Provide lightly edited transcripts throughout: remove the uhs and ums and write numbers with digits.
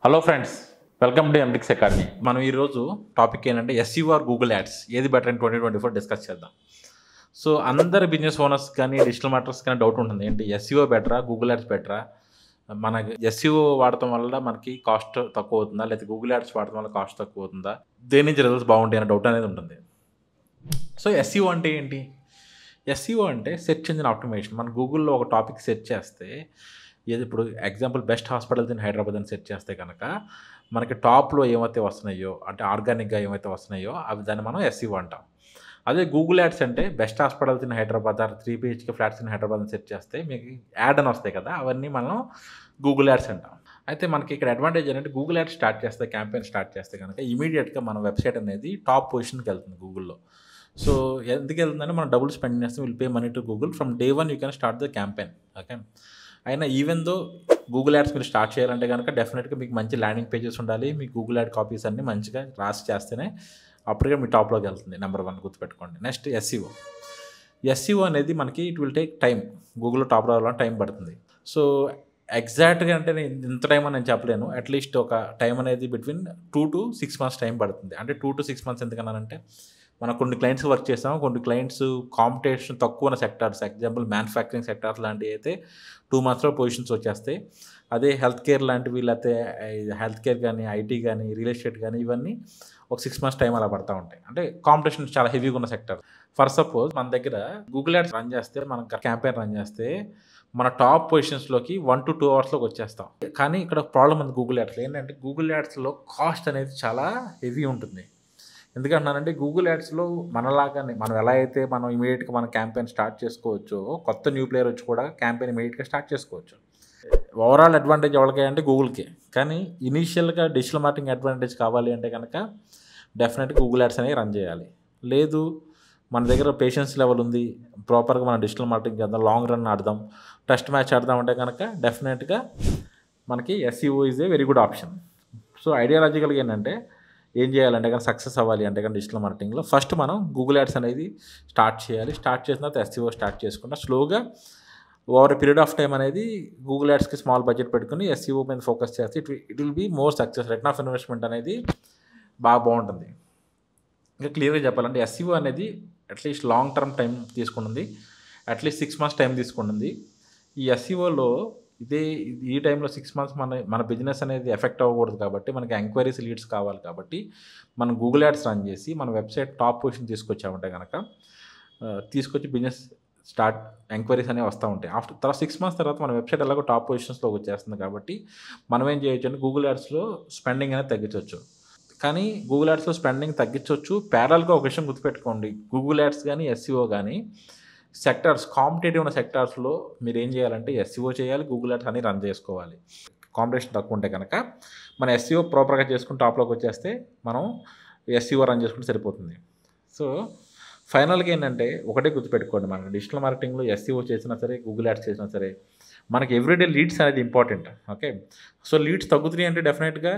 Hello friends, welcome to Endix academy. మనం ఈరోజు topic ఏంటంటే ఎస్ఈఓ ఆర్ గూగుల్ యాడ్స్ ఏది బెటర్ ఇన్ 2024 డిస్కస్ చేద్దాం. సో అందరి బిజినెస్ ఓనర్స్ కానీ డిజిటల్ మార్కెటర్స్ కానీ డౌట్ ఉంటుంది, ఏంటి ఎస్ఈఓ బెటరా గూగుల్ యాడ్స్ బెటరా, మనకి ఎస్ఈఓ వాడటం వల్ల మనకి కాస్ట్ తక్కువ అవుతుందా, లేకపోతే గూగుల్ యాడ్స్ వాడటం వల్ల కాస్ట్ తక్కువ అవుతుందా, దేని నుంచి రిజల్ట్స్ బాగుంటాయి అనే డౌట్ అనేది ఉంటుంది. సో ఎస్ఈఓ అంటే ఏంటి? ఎస్ఈఓ అంటే సెర్చ్ ఇంజిన్ ఆప్టిమైజేషన్. మన గూగుల్లో ఒక టాపిక్ సెర్చ్ చేస్తే, ఏది ఇప్పుడు example best hospitals in Hyderabad అని సెర్చ్ చేస్తే కనుక మనకి టాప్లో ఏమైతే వస్తున్నాయో, అంటే ఆర్గానిక్గా ఏమైతే వస్తున్నాయో అవి దాన్ని మనం ఎస్ఈఓ అంటాం. అదే గూగుల్ యాడ్స్ అంటే best hospitals in Hyderabad or 3 BHK flats in Hyderabad అని సెర్చ్ చేస్తే మీకు యాడ్ అని వస్తాయి కదా, అవన్నీ మనం గూగుల్ యాడ్స్ అంటాం. అయితే మనకి ఇక్కడ అడ్వాంటేజ్ ఏంటంటే గూగుల్ యాడ్స్ స్టార్ట్ చేస్తే, క్యాంపెయిన్ స్టార్ట్ చేస్తే కనుక ఇమీడియట్గా మన వెబ్సైట్ అనేది టాప్ పొజిషన్కి వెళ్తుంది గూగుల్లో. సో ఎందుకు వెళ్తుందంటే మనం డబ్బులు స్పెండ్ చేస్తాం, will pay money to Google from day 1 you can start the campaign. Okay, అయినా ఈవెన్ దో గూగుల్ యాడ్స్ మీరు స్టార్ట్ చేయాలంటే కనుక డెఫినెట్గా మీకు మంచి ల్యాండింగ్ పేజెస్ ఉండాలి. మీ గూగుల్ యాడ్ కాపీస్ అన్నీ మంచిగా రాసి చేస్తేనే అప్పటికే మీ టాప్లోకి వెళ్తుంది. నెంబర్ 1 గుర్తుపెట్టుకోండి. Next SEO. ఎస్ఈఓ అనేది మనకి ఇట్ విల్ టేక్ టైం. గూగుల్లో టాప్ రావాలని టైం పడుతుంది. సో ఎగ్జాక్ట్గా అంటే నేను ఇంత టైం అని నేను చెప్పలేను. అట్లీస్ట్ ఒక టైం అనేది బిట్వీన్ 2 to 6 months టైం పడుతుంది. అంటే 2 to 6 months ఎందుకన్నానంటే మనం కొన్ని క్లయింట్స్ వర్క్ చేస్తాం, కొన్ని క్లయింట్స్ కాంపిటీషన్ తక్కువ ఉన్న సెక్టార్స్, ఎగ్జాంపుల్ మ్యానుఫ్యాక్చరింగ్ సెక్టార్స్ లాంటివి అయితే 2 monthsలో పొజిషన్స్ వచ్చేస్తాయి. అదే హెల్త్ కేర్ లాంటివి, లేకపోతే హెల్త్ కేర్ కానీ, ఐటీ కానీ, రియల్ ఎస్టేట్ కానీ, ఇవన్నీ ఒక 6 months టైం అలా పడతా ఉంటాయి. అంటే కాంపిటీషన్ చాలా హెవీగా ఉన్న సెక్టర్. ఫర్ సపోజ్ మన దగ్గర గూగుల్ యాడ్స్ రన్ చేస్తే, మనం క్యాంపెయిన్ రన్ చేస్తే మన టాప్ పొజిషన్స్లోకి 1 to 2 hours వచ్చేస్తాం. కానీ ఇక్కడ ప్రాబ్లం ఉంది గూగుల్ యాడ్స్లో. ఏంటంటే గూగుల్ యాడ్స్లో కాస్ట్ అనేది చాలా హెవీ ఉంటుంది. ఎందుకంటున్నానంటే గూగుల్ యాడ్స్లో మనలాగానే మనం ఎలా అయితే మనం ఇమీడియట్గా మన క్యాంపెయిన్ స్టార్ట్ చేసుకోవచ్చో, కొత్త న్యూ ప్లేయర్ వచ్చి కూడా క్యాంపెయిన్ ఇమీడియట్గా స్టార్ట్ చేసుకోవచ్చు. ఓవరాల్ అడ్వాంటేజ్ ఎవరికే అంటే గూగుల్కే. కానీ ఇనీషియల్గా డిజిటల్ మార్కెటింగ్ అడ్వాంటేజ్ కావాలి అంటే కనుక డెఫినెట్గా గూగుల్ యాడ్స్ అనేవి రన్ చేయాలి. లేదు మన దగ్గర పేషెన్స్ లెవెల్ ఉంది, ప్రాపర్గా మనం డిజిటల్ మార్కెటింగ్ చేద్దాం, లాంగ్ రన్ ఆడదాం, టెస్ట్ మ్యాచ్ ఆడదాం అంటే కనుక డెఫినెట్గా మనకి SEO is a very good option. So ఐడియాలజికల్గా ఏంటంటే ఏం చేయాలంటే కానీ సక్సెస్ అవ్వాలి అంటే కానీ డిజిటల్ మార్కెటింగ్లో ఫస్ట్ మనం గూగుల్ యాడ్స్ అనేది స్టార్ట్ చేయాలి. స్టార్ట్ చేసిన తర్వాత ఎస్ఈఓ స్టార్ట్ చేసుకుంటా స్లోగా ఓవర్ పీరియడ్ ఆఫ్ టైం అనేది గూగుల్ యాడ్స్కి స్మాల్ బడ్జెట్ పెట్టుకుని ఎస్ఈఓ మీద ఫోకస్ చేస్తే it will be more success. Return of investment అనేది బాగుంటుంది. ఇంకా క్లియర్గా చెప్పాలంటే ఎస్ఈఓ అనేది అట్లీస్ట్ లాంగ్ టర్మ్ టైం తీసుకుంటుంది, అట్లీస్ట్ 6 months టైం తీసుకుంటుంది. ఈ ఎస్ఈఓలో ఈ టైంలో 6 months మన బిజినెస్ అనేది ఎఫెక్ట్ అవ్వకూడదు కాబట్టి, మనకి ఎంక్వైరీస్ లీడ్స్ కావాలి కాబట్టి మనం గూగుల్ యాడ్స్ రన్ చేసి మన వెబ్సైట్ టాప్ పొజిషన్ తీసుకొచ్చామంటే కనుక తీసుకొచ్చి బిజినెస్ స్టార్ట్ ఎంక్వైరీస్ అనేవి వస్తూ ఉంటాయి. తర్వాత 6 months తర్వాత మన వెబ్సైట్ ఎలాగో టాప్ పొజిషన్స్లోకి వచ్చేస్తుంది కాబట్టి మనం ఏం చేయొచ్చు అంటే గూగుల్ యాడ్స్లో స్పెండింగ్ అనేది తగ్గించవచ్చు. కానీ గూగుల్ యాడ్స్లో స్పెండింగ్ తగ్గించవచ్చు. ప్యారల్గా ఒక విషయం గుర్తుపెట్టుకోండి, గూగుల్ యాడ్స్ కానీ ఎస్ఈఓ కానీ సెక్టార్స్ కాంపిటేటివ్ ఉన్న సెక్టార్స్లో మీరు ఏం చేయాలంటే ఎస్ఈఓ చేయాలి, గూగుల్ యాడ్స్ అని రన్ చేసుకోవాలి. కాంపిటీషన్ తక్కువ ఉంటే కనుక మన ఎస్ఈఓ ప్రాపర్గా చేసుకుని టాప్లోకి వచ్చేస్తే మనం ఎస్ఈఓ రన్ చేసుకుంటే సరిపోతుంది. సో ఫైనల్గా ఏంటంటే ఒకటే గుర్తుపెట్టుకోండి, మనకి డిజిటల్ మార్కెటింగ్లో ఎస్ఈఓ చేసినా సరే, గూగుల్ యాడ్స్ చేసినా సరే మనకి ఎవ్రీడే లీడ్స్ అనేది ఇంపార్టెంట్. ఓకే, సో లీడ్స్ తగ్గుతున్నాయి అంటే డెఫినెట్గా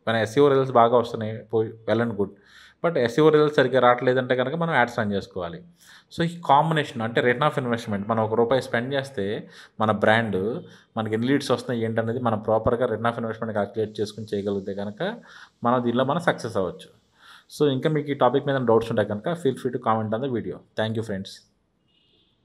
మన ఎస్ఈఓ రిజల్ట్స్ బాగా వస్తున్నాయి, well and good. But SEO results సరిగ్గా రావట్లేదంటే కనుక మనం యాడ్స్ రన్ చేసుకోవాలి. సో ఈ కాంబినేషన్ అంటే రిటర్న్ ఆఫ్ ఇన్వెస్ట్మెంట్, మనం ₹1 స్పెండ్ చేస్తే మన బ్రాండ్ మనకి ఎన్ని లీడ్స్ వస్తున్నాయి ఏంటనేది మనం ప్రాపర్గా రిటర్న్ ఆఫ్ ఇన్వెస్ట్మెంట్ క్యాల్కులేట్ చేసుకుని చేయగలిగితే కనుక దీనిలో మనం సక్సెస్ అవ్వచ్చు. సో ఇంకా మీకు ఈ టాపిక్ మీద డౌట్స్ ఉంటాయి కనుక feel free to comment on the video. Thank you friends.